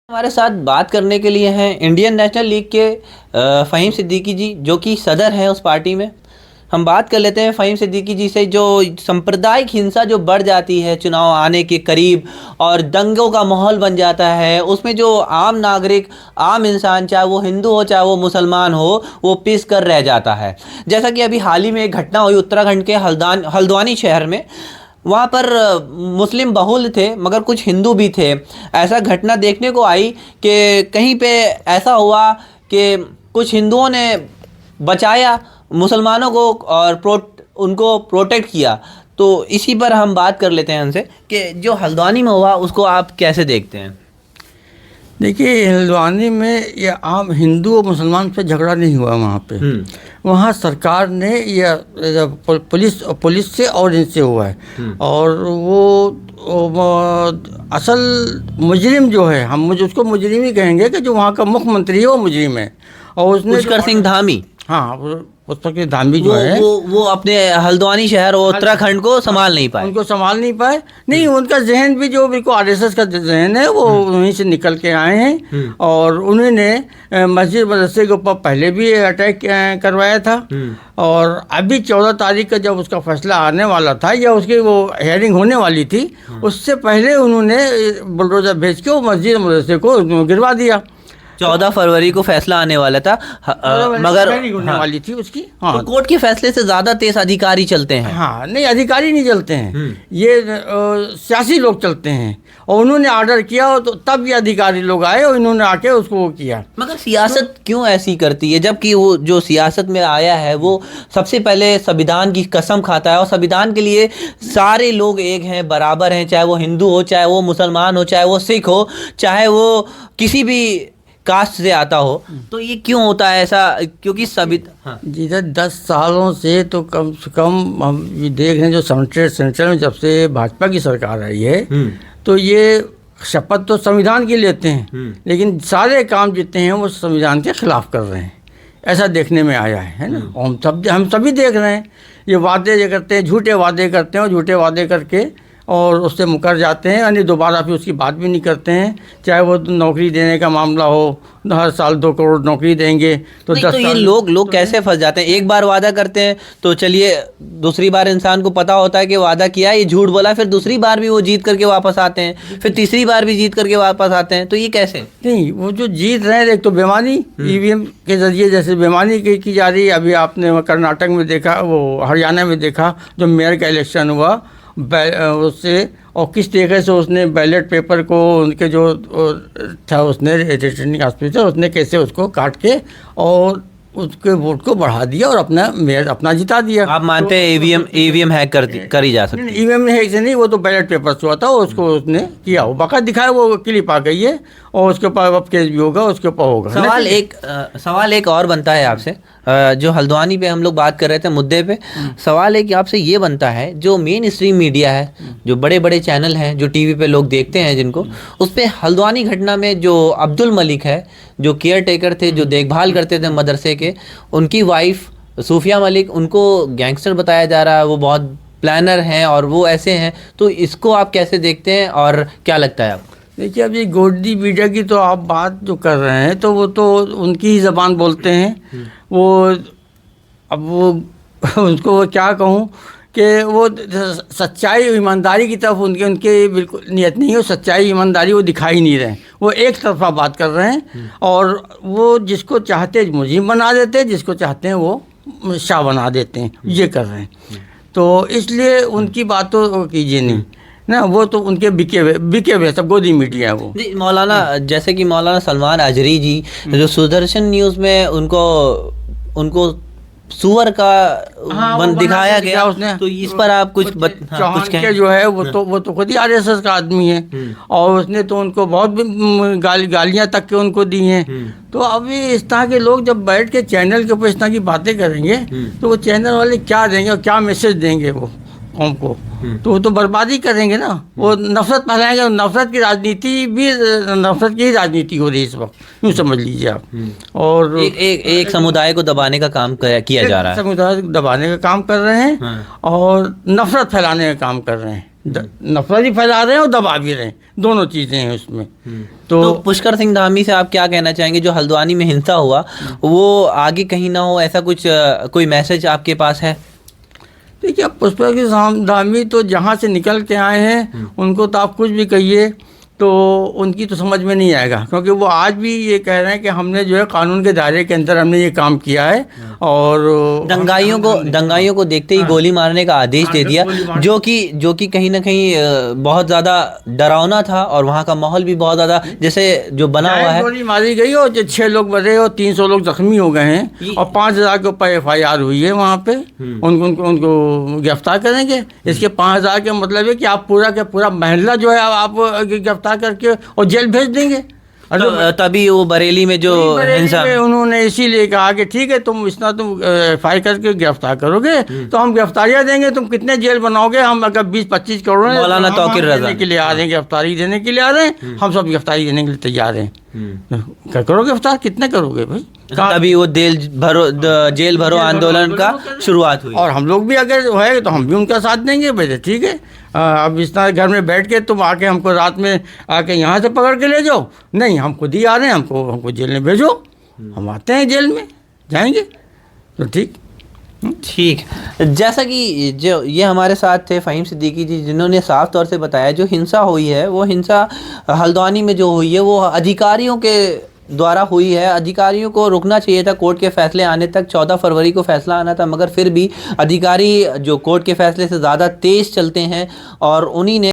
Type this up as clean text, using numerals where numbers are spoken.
हमारे साथ बात करने के लिए हैं इंडियन नेशनल लीग के फ़हीम सिद्दीकी जी, जो कि सदर हैं उस पार्टी में। हम बात कर लेते हैं फ़हीम सिद्दीकी जी से। जो सांप्रदायिक हिंसा जो बढ़ जाती है चुनाव आने के करीब और दंगों का माहौल बन जाता है, उसमें जो आम नागरिक, आम इंसान, चाहे वो हिंदू हो चाहे वो मुसलमान हो, वो पिस कर रह जाता है। जैसा कि अभी हाल ही में एक घटना हुई उत्तराखंड के हल्द्वानी शहर में। वहाँ पर मुस्लिम बहुल थे मगर कुछ हिंदू भी थे। ऐसा घटना देखने को आई कि कहीं पे ऐसा हुआ कि कुछ हिंदुओं ने बचाया मुसलमानों को और उनको प्रोटेक्ट किया। तो इसी पर हम बात कर लेते हैं उनसे कि जो हल्द्वानी में हुआ उसको आप कैसे देखते हैं। देखिए, हल्द्वानी में ये आम हिंदू और मुसलमान पे झगड़ा नहीं हुआ। वहाँ पे वहाँ सरकार ने यह पुलिस से और इनसे हुआ है। और वो असल मुजरिम जो है, हम मुझे उसको मुजरिम ही कहेंगे कि जो वहाँ का मुख्यमंत्री है वो मुजरिम है। और उसने पुष्कर सिंह धामी, हाँ, पुष्कर धामी जो है वो अपने हल्द्वानी शहर और उत्तराखंड को संभाल नहीं पाए। उनको संभाल नहीं पाए। नहीं, उनका जहन भी जो बिल्कुल आरएसएस का जहन है वो वहीं से निकल के आए हैं। और उन्होंने मस्जिद मदरसे के ऊपर पहले भी अटैक करवाया था। और अभी 14 तारीख का जब उसका फैसला आने वाला था या उसकी वो हेयरिंग होने वाली थी, उससे पहले उन्होंने बुलडोजर भेज के वो मस्जिद मदरसे को गिरवा दिया। 14 फरवरी को फैसला आने वाला था मगर होने वाली थी उसकी। हाँ, तो कोर्ट के फैसले से ज्यादा तेज अधिकारी चलते हैं। हाँ, नहीं, अधिकारी नहीं चलते हैं, ये सियासी लोग चलते हैं। और उन्होंने ऑर्डर किया तो तब ये अधिकारी लोग आए और इन्होंने आके उसको वो किया। मगर सियासत क्यों ऐसी करती है, जबकि वो जो सियासत में आया है वो सबसे पहले संविधान की कसम खाता है और संविधान के लिए सारे लोग एक हैं, बराबर हैं, चाहे वो हिंदू हो, चाहे वो मुसलमान हो, चाहे वो सिख हो, चाहे वो किसी भी कास्ट से आता हो। तो ये क्यों होता है ऐसा? क्योंकि सभी जिधर 10 सालों से तो कम से कम हम ये देख रहे हैं, जो सेंट्रल में जब से भाजपा की सरकार आई है तो ये शपथ तो संविधान की लेते हैं, लेकिन सारे काम जितने हैं वो संविधान के खिलाफ कर रहे हैं। ऐसा देखने में आया है ना। हम सभी देख रहे हैं, ये वादे जो करते हैं, झूठे वादे करते हैं और झूठे वादे करके और उससे मुकर जाते हैं, यानी दोबारा फिर उसकी बात भी नहीं करते हैं। चाहे वो नौकरी देने का मामला हो, हर साल 2 करोड़ नौकरी देंगे तो 10 तो ये लोग कैसे फंस जाते हैं? एक बार वादा करते हैं तो चलिए, दूसरी बार इंसान को पता होता है कि वादा किया, ये झूठ बोला, फिर दूसरी बार भी वो जीत करके वापस आते हैं, फिर तीसरी बार भी जीत करके वापस आते हैं। तो ये कैसे? नहीं, वो जो जीत रहे हैं, एक तो बेईमानी ईवीएम के जरिए जैसे बेईमानी की जा रही है। अभी आपने कर्नाटक में देखा, वो हरियाणा में देखा, जो मेयर का इलेक्शन हुआ उससे, और किस तरीके से उसने बैलेट पेपर को उनके जो था उसने रिटर्निंग ऑफिसर उसने कैसे उसको काट के और उसके वोट को बढ़ा दिया और अपना मेयर अपना जिता दिया। आप मानते हैं ईवीएम हैक करी जा सकती है? ईवीएम हैक से नहीं, वो तो बैलेट पेपर से हुआ था, उसको उसने किया, वो बाकायदा दिखाया, वो क्लिप आ गई है और उसके ऊपर अब केस भी होगा, उसके ऊपर होगा। सवाल एक और बनता है आपसे, जो हल्द्वानी पे हम लोग बात कर रहे थे मुद्दे पे, सवाल एक आपसे ये बनता है, जो मेन स्ट्रीम मीडिया है, जो बड़े बड़े चैनल हैं, जो टीवी पे लोग देखते हैं जिनको, उस पे हल्द्वानी घटना में जो अब्दुल मलिक है, जो केयर टेकर थे, जो देखभाल करते थे मदरसे के, उनकी वाइफ सूफिया मलिक, उनको गैंगस्टर बताया जा रहा है, वो बहुत प्लानर हैं और वो ऐसे हैं। तो इसको आप कैसे देखते हैं और क्या लगता है आपको? देखिए, अब ये गोदी मीडिया की तो आप बात जो कर रहे हैं तो वो तो उनकी ही ज़बान बोलते हैं। वो अब वो उनको वो क्या कहूँ कि वो सच्चाई ईमानदारी की तरफ उनके बिल्कुल नियत नहीं है। सच्चाई ईमानदारी वो दिखाई नहीं रहे, वो एक तरफा बात कर रहे हैं। और वो जिसको चाहते मुजरिम बना देते हैं, जिसको चाहते हैं वो शाह बना देते हैं, ये कर रहे हैं। तो इसलिए उनकी बात तो कीजिए नहीं ना, वो तो उनके बिके हुए सब गोदी मीडिया है वो। मौलाना, जैसे कि मौलाना सलमान अजरी जी, जो सुदर्शन न्यूज़ में उनको सुअर का दिखाया गया उसने, तो इस पर आप कुछ कहें? जो है वो तो खुद ही आरएसएस का आदमी है और उसने तो उनको बहुत गालियाँ तक के उनको दी हैं। तो अभी इस तरह के लोग जब बैठ के चैनल के ऊपर इस तरह की बातें करेंगे तो वो चैनल वाले क्या देंगे और क्या मैसेज देंगे वो कौम को? तो वो तो बर्बादी करेंगे ना, वो नफरत फैलाएंगे। नफरत की राजनीति भी, नफरत की राजनीति हो रही है इस वक्त, यूँ समझ लीजिए आप। और एक समुदाय को दबाने का काम किया जा रहा है, समुदाय को दबाने का काम कर रहे हैं और नफरत फैलाने का काम कर रहे हैं। नफरत भी फैला रहे हैं और दबा भी रहे हैं, दोनों चीज़ें हैं उसमें। तो पुष्कर सिंह धामी से आप क्या कहना चाहेंगे? जो हल्द्वानी में हिंसा हुआ वो आगे कहीं ना हो, ऐसा कुछ कोई मैसेज आपके पास है? देखिए, पुष्कर सिंह धामी तो जहाँ से निकल के आए हैं उनको तो आप कुछ भी कहिए तो उनकी तो समझ में नहीं आएगा, क्योंकि वो आज भी ये कह रहे हैं कि हमने जो है कानून के दायरे के अंदर हमने ये काम किया है और दंगाइयों को देखते ही गोली मारने का आदेश दे दिया, जो कि कहीं ना कहीं बहुत ज़्यादा डरावना था और वहाँ का माहौल भी बहुत ज़्यादा जैसे जो बना हुआ है। गोली मारी गई और 6 लोग मरे और 300 लोग जख्मी हो गए हैं और 5,000 के ऊपर FIR हुई है वहाँ पे। उनको गिरफ्तार करेंगे। इसके 5,000 के मतलब है कि आप पूरा का पूरा महल्ला जो है आप गिरफ्तार करके और जेल भेज देंगे। तभी वो बरेली में जो हिंसा उन्होंने इसीलिए कहा कि ठीक है, तुम FIR करके गिरफ्तार करोगे तो हम गिरफ्तारियाँ देंगे, तुम कितने जेल बनाओगे? हम अगर 20-25 करोड़ मौलाना तौकीर रज़ा के लिए आ रहे हैं, गिरफ्तारी देने के लिए आ रहे हैं, हम सब गिरफ्तारी देने के लिए तैयार हैं। करोगे गिरफ्तार, कितने करोगे भाई? तभी वो जेल भरो आंदोलन का शुरुआत हुई और हम लोग भी अगर है तो हम भी उनका साथ देंगे भाई। ठीक है, अब इस तरह घर में बैठ के तुम आके हमको रात में आके यहाँ से पकड़ के ले जाओ, नहीं, हम खुद ही आ रहे हैं, हमको जेल में भेजो, हम आते हैं, जेल में जाएंगे तो ठीक। जैसा कि जो ये हमारे साथ थे फ़हीम सिद्दीकी जी, जिन्होंने साफ तौर से बताया जो हिंसा हुई है वो हिंसा हल्द्वानी में जो हुई है वो अधिकारियों के द्वारा हुई है। अधिकारियों को रुकना चाहिए था कोर्ट के फैसले आने तक। 14 फरवरी को फैसला आना था, मगर फिर भी अधिकारी जो कोर्ट के फैसले से ज़्यादा तेज़ चलते हैं और उन्हीं ने